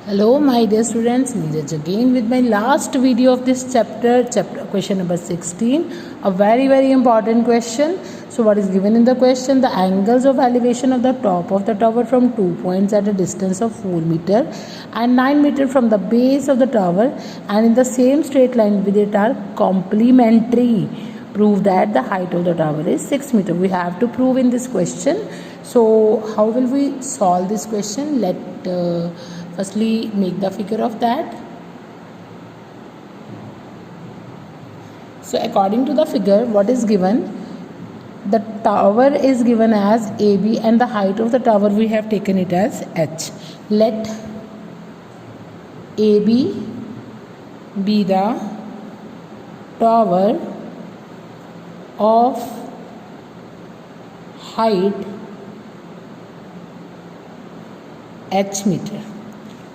Hello my dear students, Neeraj again with my last video of this chapter question number 16, a very important question. So what is given in the question? The angles of elevation of the top of the tower from 2 points at a distance of 4 meter and 9 meter from the base of the tower and in the same straight line with it are complementary. Prove that the height of the tower is 6 meter. We have to prove in this question. So how will we solve this question? Let firstly make the figure of that. So according to the figure, what is given? The tower is given as AB and the height of the tower we have taken it as H. Let AB be the tower of height H meter.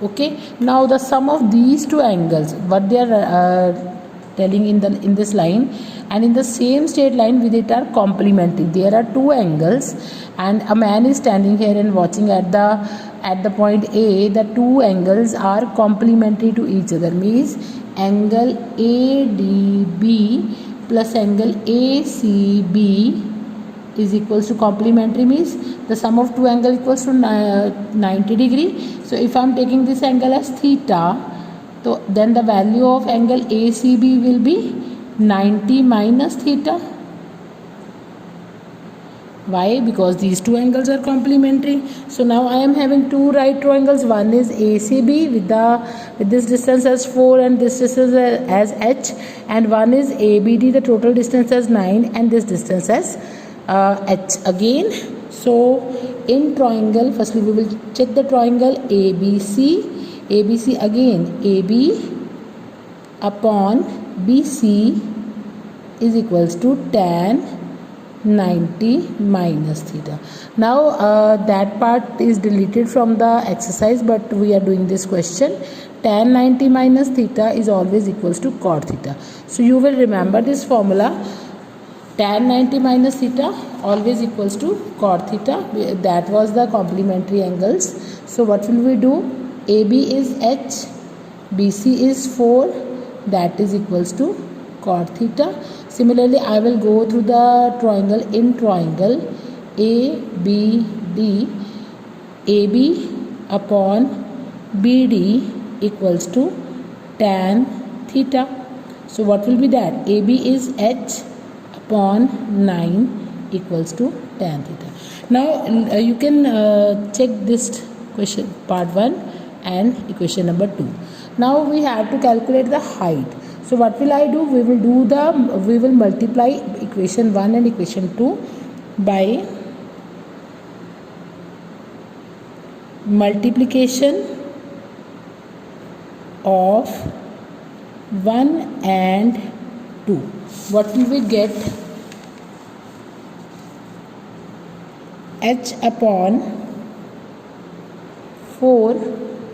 Okay, now the sum of these two angles, what they are telling in this line, and in the same straight line with it are complementary. There are two angles and a man is standing here and watching at the point A. The two angles are complementary to each other, means angle ADB plus angle ACB is equals to complementary, means the sum of two angles equals to 90 degree. So if I am taking this angle as theta, so then the value of angle ACB will be 90 minus theta. Why? Because these two angles are complementary. So now I am having two right triangles. One is ACB with this distance as 4 and this distance as H, and one is ABD, the total distance as 9 and this distance as H again. So in triangle, firstly we will check the triangle ABC. ABC again, AB upon BC is equals to tan 90 minus theta. Now that part is deleted from the exercise, but we are doing this question. Tan 90 minus theta is always equals to cot theta. So you will remember this formula. Tan 90 minus theta always equals to cot theta. That was the complementary angles. So what will we do? AB is H, BC is 4, that is equals to cot theta. Similarly, I will go through the triangle. In triangle ABD, AB upon BD equals to tan theta. So what will be that? AB is H upon 9 equals to tan theta. Now you can check this question part 1 and equation number 2. Now we have to calculate the height. So what will I do? We will multiply equation 1 and equation 2 by multiplication of 1 and 2. What will we get? H upon 4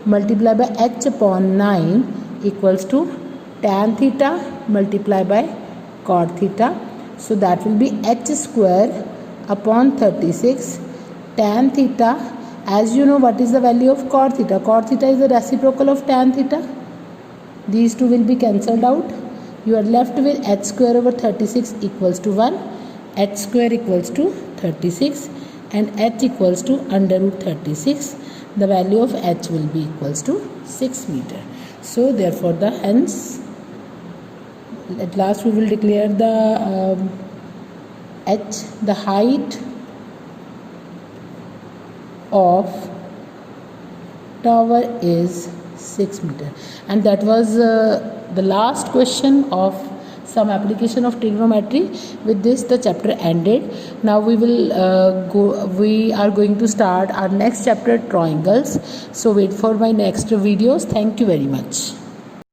multiplied by H upon 9 equals to tan theta multiplied by cot theta. So that will be H square upon 36 tan theta. As you know, what is the value of cot theta? Cot theta is the reciprocal of tan theta. These two will be cancelled out. You are left with H square over 36 equals to 1. H square equals to 36 and H equals to under root 36. The value of H will be equals to 6 meter. So therefore hence at last we will declare the H, the height of tower is 6 meter. And that was the last question of some application of trigonometry. With this the chapter ended. Now we are going to start our next chapter, triangles. So wait for my next videos. Thank you very much.